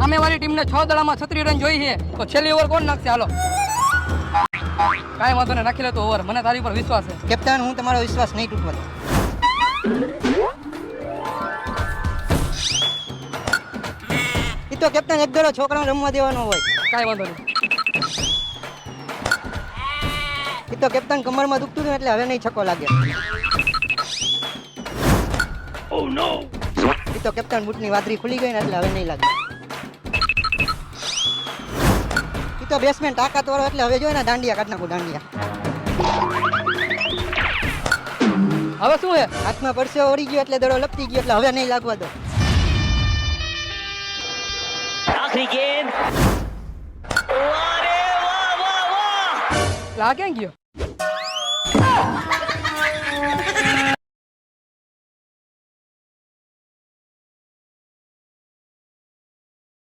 સામેવાળી ટીમને 6 દડામાં 36 રન જોઈ છે તો છેલ્લી ઓવર કોણ નાખશે? હાલો કાંઈ વાંધો નહીં, નાખી લેતો ઓવર. મને તારી પર વિશ્વાસ છે. કેપ્ટન, હું તમારો વિશ્વાસ નહીં તૂટવા દઉં. એ તો કેપ્ટન એક દડો છોકરાને રમવા દેવાનો હોય. કાંઈ વાંધો નહીં. એ તો કેપ્ટન કમરમાં દુખતું હતું એટલે હવે નહીં છક્કો લાગે. Oh no! એ તો કેપ્ટન બૂટની વાદરી ખુલી ગઈ ને એટલે હવે નહીં લાગે. એ તો બેટ્સમેન તાકાત વાળો એટલે હવે જોઈ ને દાંડિયા કાઢ નાખું, દાંડિયા. હવે શું છે? હાથમાં પરસેવો ઓળી ગયો એટલે દડો લપટી ગયો એટલે હવે નહીં લાગવા દો. આખરી ગેમ. અરે વાહ વાહ વાહ! આ ક્યાં ગયો?